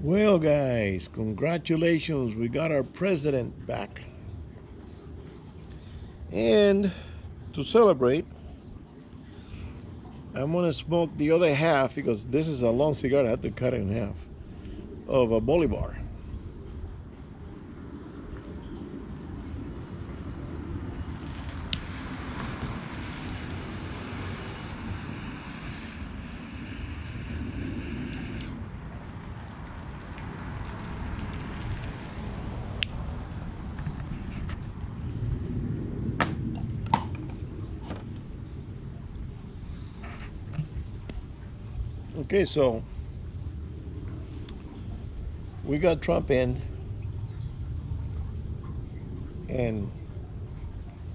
Well, guys, congratulations. We got our president back. And to celebrate, I'm going to smoke the other half because this is a long cigar. I had to cut it in half of a Bolivar. Okay, so we got Trump in, and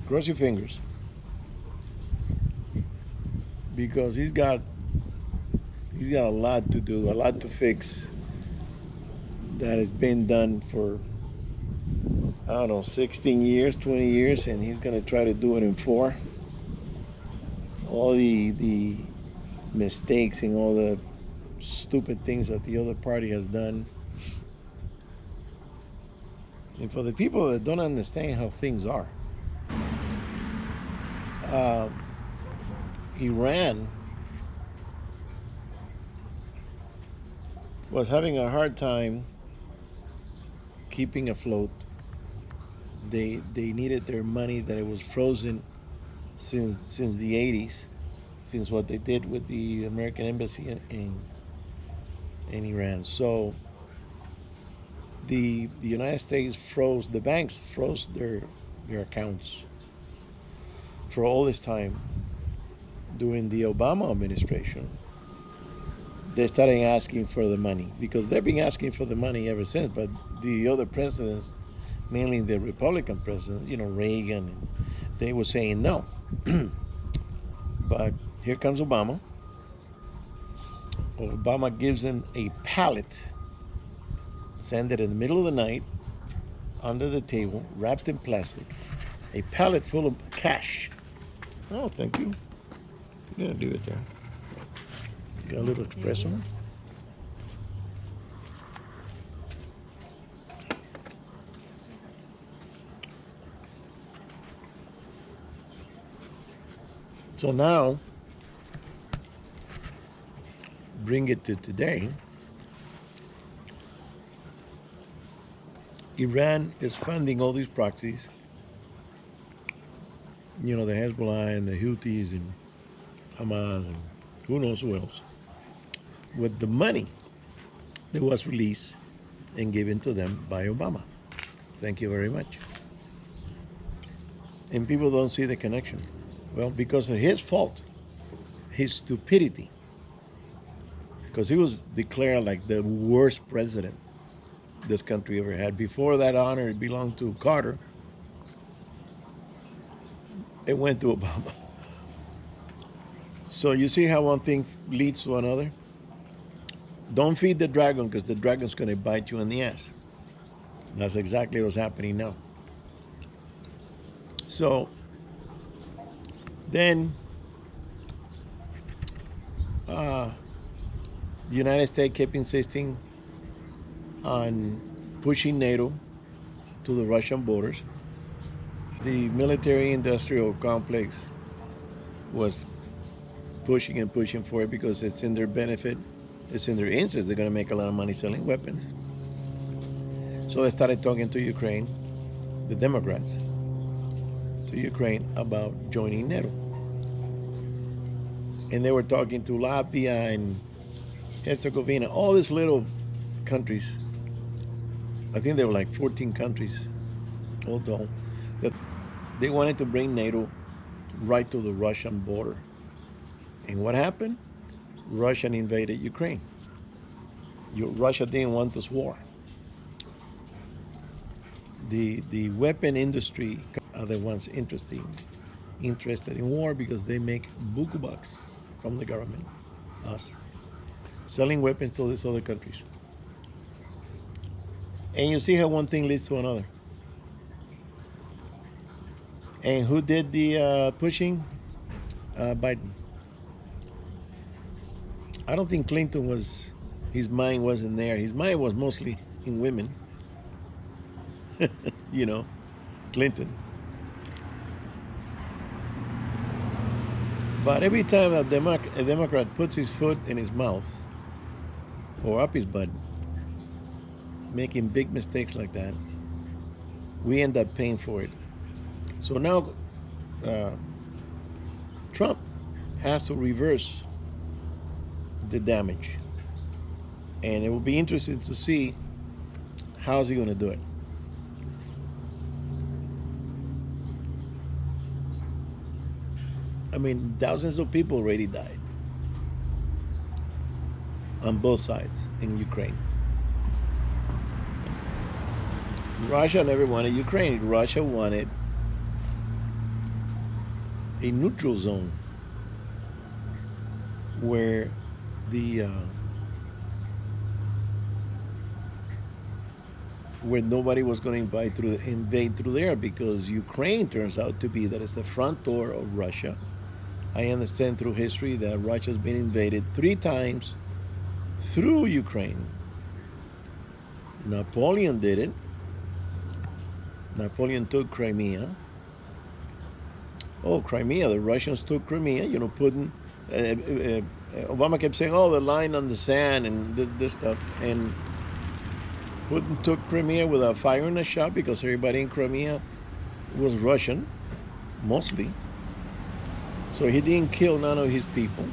cross your fingers because he's got a lot to do, a lot to fix that has been done for I don't know 16 years, 20 years, and he's going to try to do it in 4. All the mistakes and all the stupid things that the other party has done. And for the people that don't understand how things are, uh, Iran was having a hard time keeping afloat. They needed their money that it was frozen since the 80s, since what they did with the American embassy in Iran. So the United States froze, the banks froze their accounts for all this time. During the Obama administration, they started asking for the money because they've been asking for the money ever since. But the other presidents, mainly the Republican presidents, Reagan, they were saying no. But here comes Obama. Obama gives them a pallet, send it in the middle of the night, under the table, wrapped in plastic, a pallet full of cash. Oh, thank you. You're gonna do it there. Got a little espresso. So now, bring it to today. Iran is funding all these proxies. The Hezbollah and the Houthis and Hamas and who knows who else. With the money that was released and given to them by Obama. Thank you very much. And people don't see the connection. Well, because of his fault, his stupidity, because he was declared like the worst president this country ever had. Before that honor, it belonged to Carter. It went to Obama. So you see how one thing leads to another? Don't feed the dragon because the dragon's going to bite you in the ass. That's exactly what's happening now. So then the United States kept insisting on pushing NATO to the Russian borders. The military-industrial complex was pushing and pushing for it because it's in their benefit, it's in their interest. They're going to make a lot of money selling weapons. So they started talking to Ukraine, the Democrats, to Ukraine about joining NATO. And they were talking to Latvia and Herzegovina, all these little countries. I think there were like 14 countries all told, that they wanted to bring NATO right to the Russian border. And what happened? Russia invaded Ukraine. Russia didn't want this war. The weapon industry are the ones interested in war because they make buku bucks from the government, us, selling weapons to these other countries. And you see how one thing leads to another. And who did the pushing? Biden. I don't think Clinton was His mind wasn't there. His mind was mostly in women. You know, Clinton. But every time a Democrat puts his foot in his mouth or up his butt, making big mistakes like that, we end up paying for it. So now uh, Trump has to reverse the damage. And it will be interesting to see how's he going to do it. I mean, thousands of people already died on both sides in Ukraine. Russia never wanted Ukraine. Russia wanted a neutral zone where where nobody was going to invade through there, because Ukraine turns out to be that it's the front door of Russia. I understand through history that Russia's been invaded 3 times through Ukraine. Napoleon did it. Napoleon took Crimea. Oh, Crimea, the Russians took Crimea, you know, Obama kept saying, oh, the line on the sand and this stuff. And Putin took Crimea without firing a shot because everybody in Crimea was Russian, mostly. So he didn't kill none of his people.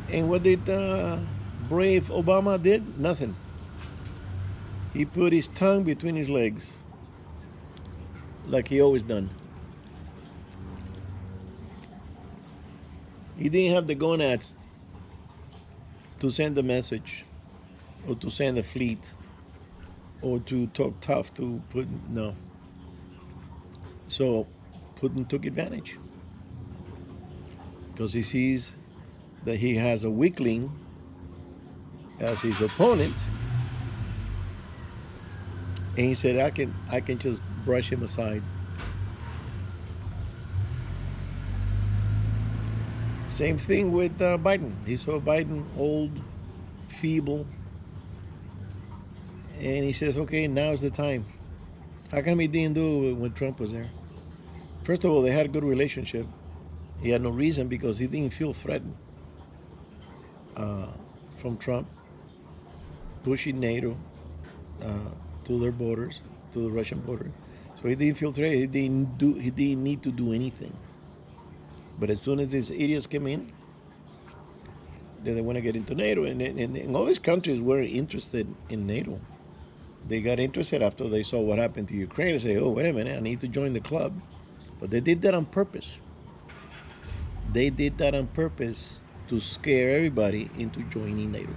And what did brave Obama did? Nothing. He put his tongue between his legs, like he always done. He didn't have the gonads to send the message, or to send a fleet, or to talk tough to Putin. No. So Putin took advantage because he sees that he has a weakling as his opponent, and he said, I can just brush him aside. Same thing with Biden. He saw Biden old, feeble, and he says, okay, now's the time. How come he didn't do it when Trump was there? First of all, they had a good relationship. He had no reason, because he didn't feel threatened from Trump pushing NATO to their borders, to the Russian border. So he didn't feel threatened. He didn't need to do anything. But as soon as these idiots came in, then they want to get into NATO, and all these countries were interested in NATO. They got interested after they saw what happened to Ukraine and say, oh, wait a minute, I need to join the club. But they did that on purpose. They did that on purpose to scare everybody into joining NATO.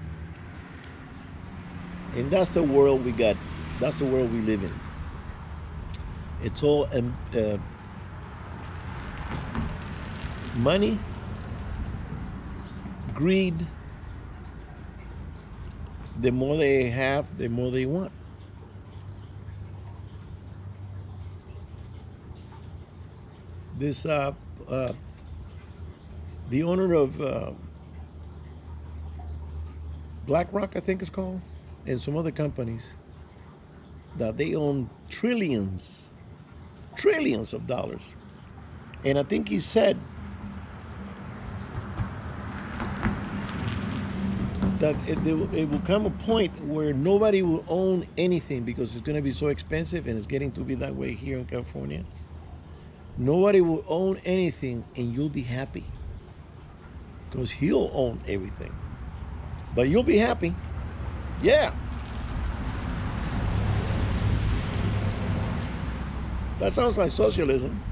And that's the world we got. That's the world we live in. It's all money, greed. The more they have, the more they want. This the owner of BlackRock, I think it's called, and some other companies, that they own trillions of dollars. And I think he said that it will come a point where nobody will own anything, because it's going to be so expensive, and it's getting to be that way here in California. Nobody will own anything, and you'll be happy, because he'll own everything. But you'll be happy. Yeah. That sounds like socialism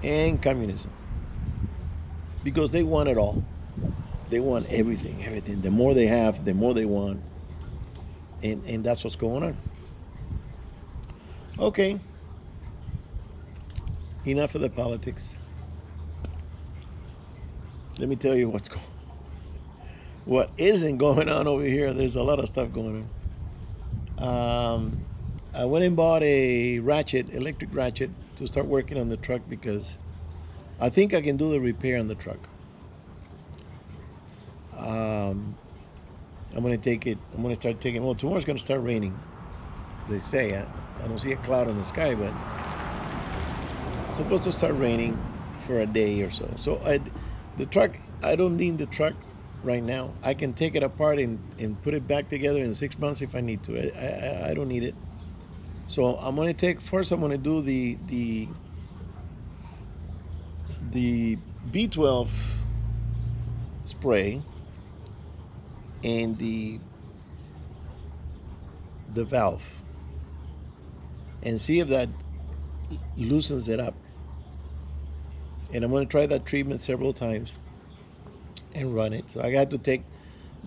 and communism, because they want it all. They want everything. The more they have, the more they want. And that's what's going on. Okay. Enough of the politics. Let me tell you what isn't going on over here. There's a lot of stuff going on. I went and bought a electric ratchet, to start working on the truck, because I think I can do the repair on the truck. I'm gonna take it. I'm gonna start taking. Well, tomorrow's gonna start raining. They say. I don't see a cloud in the sky, but it's supposed to start raining for a day or so. So the truck. I don't need the truck right now. I can take it apart and put it back together in 6 months if I need to. I don't need it. So I'm gonna take first. I'm gonna do the B12 spray and the valve and see if that loosens it up. And I'm going to try that treatment several times and run it. So I got to take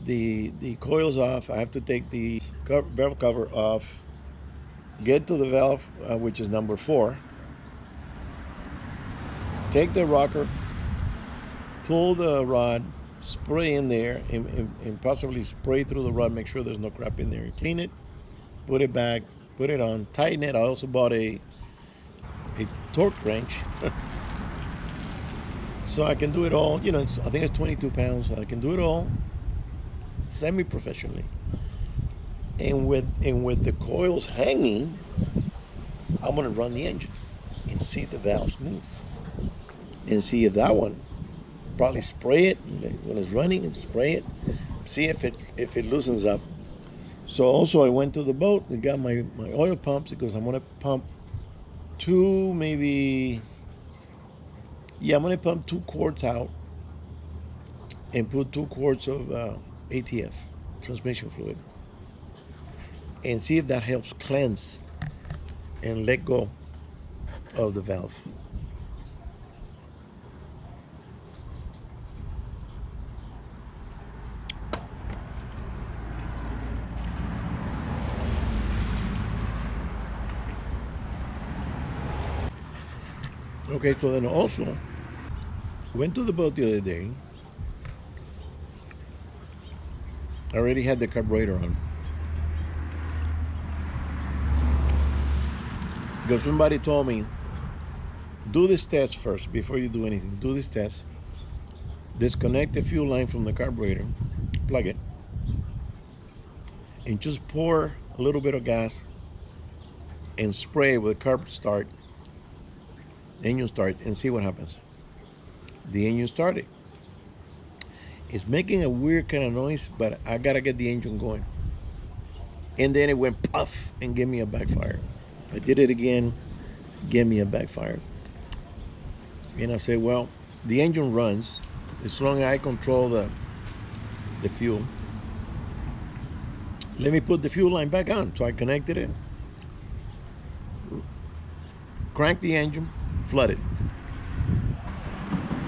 the coils off. I have to take the valve cover off, get to the valve, which is number 4, take the rocker, pull the rod, spray in there, and possibly spray through the rod, make sure there's no crap in there. Clean it, put it back, put it on, tighten it. I also bought a torque wrench. So I can do it all, I think it's 22 pounds. So I can do it all semi-professionally. And with the coils hanging, I'm gonna run the engine and see the valves move. And see if that one, probably spray it when it's running and spray it, see if it loosens up. So also I went to the boat and got my oil pumps because I'm gonna pump I'm gonna pump 2 quarts out and put 2 quarts of ATF, transmission fluid, and see if that helps cleanse and let go of the valve. Okay, so then also went to the boat the other day. I already had the carburetor on. Because somebody told me, do this test first before you do anything. Do this test. Disconnect the fuel line from the carburetor, plug it, and just pour a little bit of gas and spray with carb start, engine start, and see what happens. The engine started. It's making a weird kind of noise, but I gotta get the engine going. And then it went puff and gave me a backfire. I did it again, gave me a backfire. And I said, well, the engine runs as long as I control the fuel. Let me put the fuel line back on. So I connected it, cranked the engine, flooded.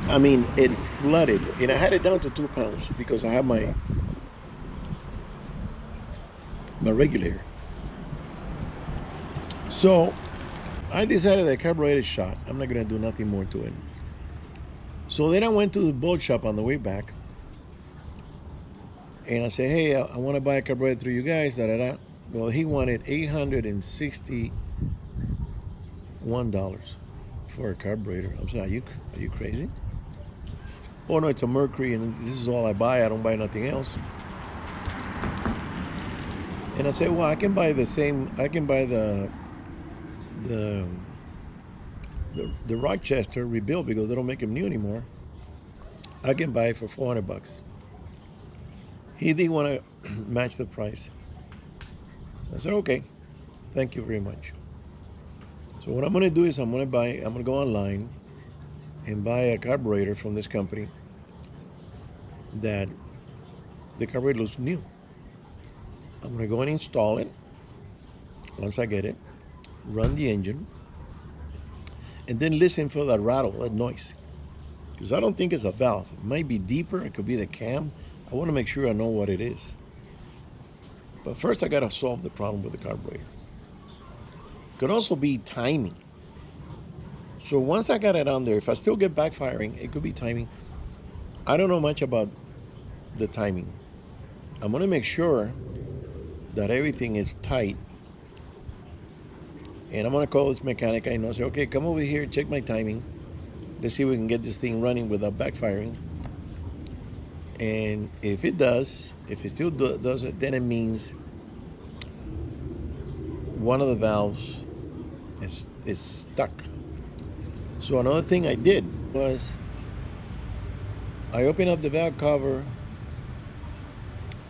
I mean, it flooded, and I had it down to 2 pounds because I have my regulator. So I decided that carburetor is shot. I'm not gonna do nothing more to it. So then I went to the boat shop on the way back, and I said, hey, I want to buy a carburetor through you guys. Well, he wanted $861 for a carburetor. I'm saying, are you crazy? Oh no, it's a Mercury, and this is all I buy. I don't buy nothing else. And I said, well, I can buy the Rochester rebuilt because they don't make them new anymore. I can buy it for $400. He didn't want to match the price. I said, okay, thank you very much. So what I'm going to do is I'm going to go online and buy a carburetor from this company that the carburetor looks new. I'm going to go and install it once I get it, run the engine, and then listen for that rattle, that noise. Because I don't think it's a valve. It might be deeper. It could be the cam. I want to make sure I know what it is. But first I got to solve the problem with the carburetor. It could also be timing. So once I got it on there, if I still get backfiring, it could be timing. I don't know much about the timing. I'm going to make sure that everything is tight. And I'm going to call this mechanic. I know, say, okay, come over here, check my timing. Let's see if we can get this thing running without backfiring. And if it does, if it still does it, then it means one of the valves is stuck. So another thing I did was I opened up the valve cover,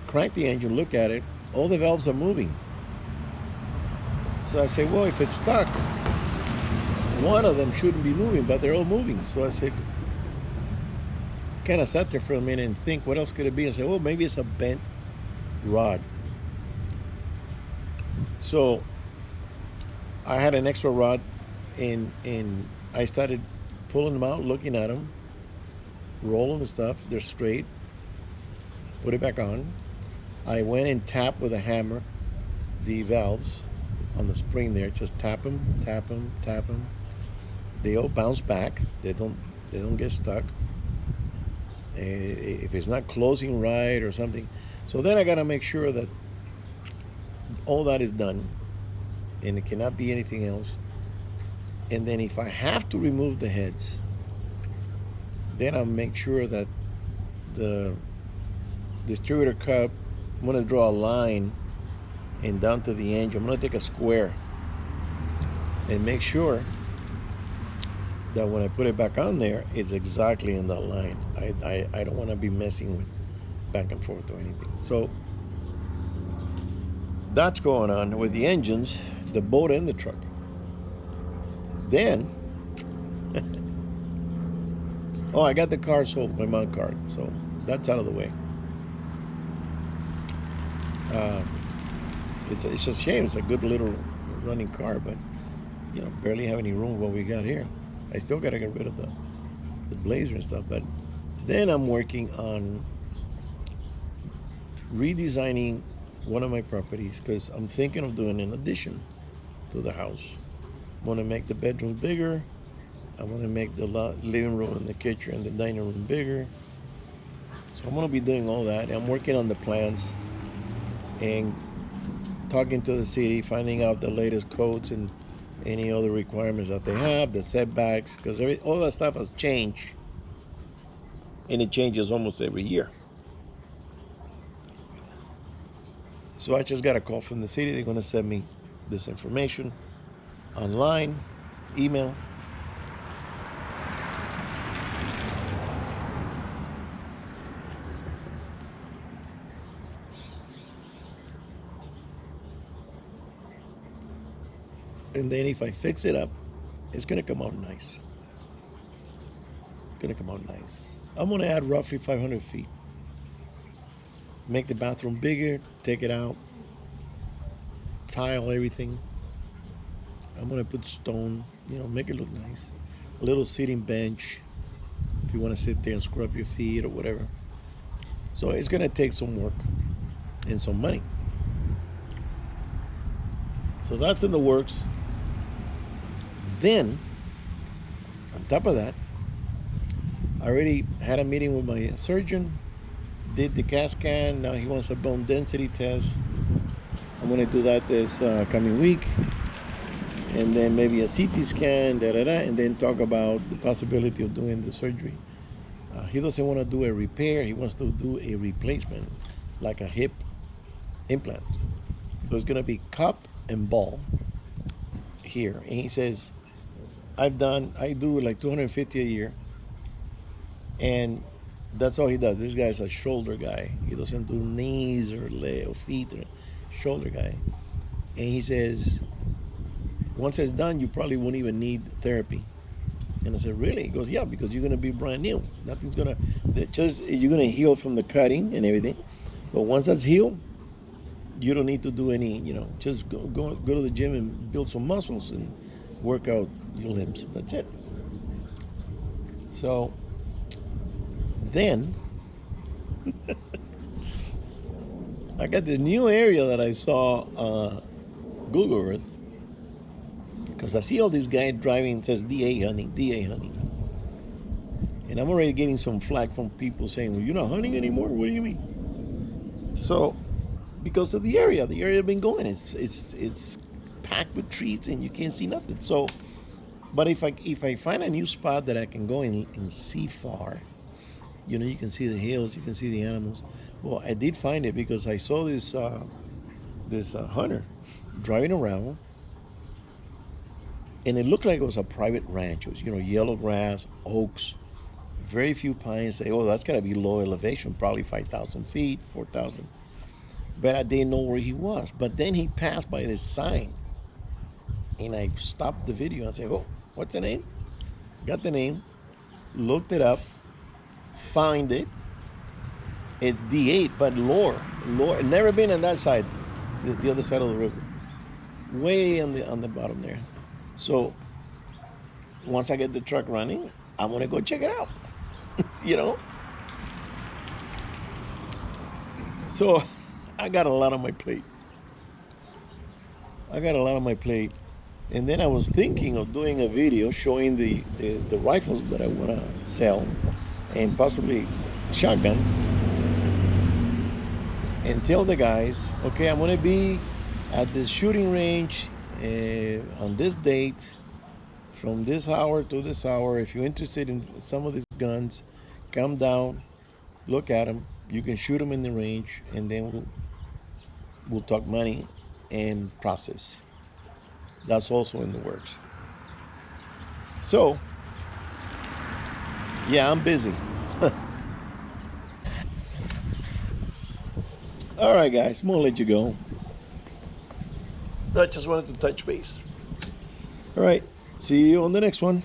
cranked the engine, look at it, all the valves are moving. So I said, well, if it's stuck, one of them shouldn't be moving, but they're all moving. So I said, kind of sat there for a minute and think, what else could it be? I said, well, maybe it's a bent rod. So I had an extra rod, and I started pulling them out, looking at them, rolling and stuff. They're straight. Put it back on. I went and tapped with a hammer the valves on the spring there. Just tap them, tap them, tap them. They all bounce back. They don't get stuck. If it's not closing right or something. So then I got to make sure that all that is done, and it cannot be anything else. And then if I have to remove the heads, then I'll make sure that the distributor cup, I'm going to draw a line and down to the engine. I'm going to take a square and make sure that when I put it back on there, it's exactly in that line. I don't want to be messing with back and forth or anything. So that's going on with the engines, the boat and the truck. Then, oh, I got the car sold, my mount card, so that's out of the way. It's a shame. It's a good little running car, but you know, barely have any room what we got here. I still got to get rid of the Blazer and stuff. But then I'm working on redesigning one of my properties because I'm thinking of doing an addition to the house. I want to make the bedrooms bigger. I want to make the living room and the kitchen and the dining room bigger. So I'm going to be doing all that. I'm working on the plans and talking to the city, finding out the latest codes and any other requirements that they have, the setbacks, because all that stuff has changed, and it changes almost every year. So I just got a call from the city. They're going to send me this information online, email. And then if I fix it up, it's going to come out nice. It's going to come out nice. I'm going to add roughly 500 feet. Make the bathroom bigger, take it out, tile everything. I'm going to put stone, you know, make it look nice. A little sitting bench if you want to sit there and scrub your feet or whatever. So it's going to take some work and some money. So that's in the works. Then, on top of that, I already had a meeting with my surgeon, did the CAT scan. Now he wants a bone density test. I'm going to do that this coming week. And then maybe a CT scan, and then talk about the possibility of doing the surgery. He doesn't want to do a repair. He wants to do a replacement, like a hip implant. So it's going to be cup and ball here. And he says, I do like 250 a year, and that's all he does. This guy's a shoulder guy. He doesn't do knees or leg or feet, or shoulder guy. And he says, once it's done, you probably won't even need therapy. And I said, really? He goes, yeah, because you're gonna be brand new. Nothing's gonna, you're gonna heal from the cutting and everything. But once that's healed, you don't need to do any, you know, just go to the gym and build some muscles and work out your limbs. That's it. So then I got this new area that I saw Google Earth, because I see all these guys driving, it says DA hunting, DA hunting. And I'm already getting some flack from people saying, well, you're not hunting anymore? What do you mean? So, because of the area I've been going, it's packed with trees and you can't see nothing. So, but if I find a new spot that I can go and see far, You know, you can see the hills, you can see the animals. Well, I did find it because I saw this hunter driving around, and it looked like it was a private ranch. It was, you know, yellow grass, oaks, very few pines. Say, oh, that's gotta be low elevation, probably 5,000 feet, 4,000. But I didn't know where he was. But then he passed by this sign, and I stopped the video and said, oh, what's the name? Got the name, looked it up, find it. It's D8, but lower, never been on that side, the other side of the river, way on the bottom there. So once I get the truck running, I want to go check it out. You know. So I got a lot on my plate. And then I was thinking of doing a video showing the rifles that I want to sell, and possibly shotgun, and tell the guys, okay, I'm going to be at this shooting range on this date, from this hour to this hour. If you're interested in some of these guns, come down, look at them. You can shoot them in the range, and then we'll talk money and process. That's also in the works. So, yeah, I'm busy. All right, guys, I'm gonna let you go. I just wanted to touch base. All right, see you on the next one.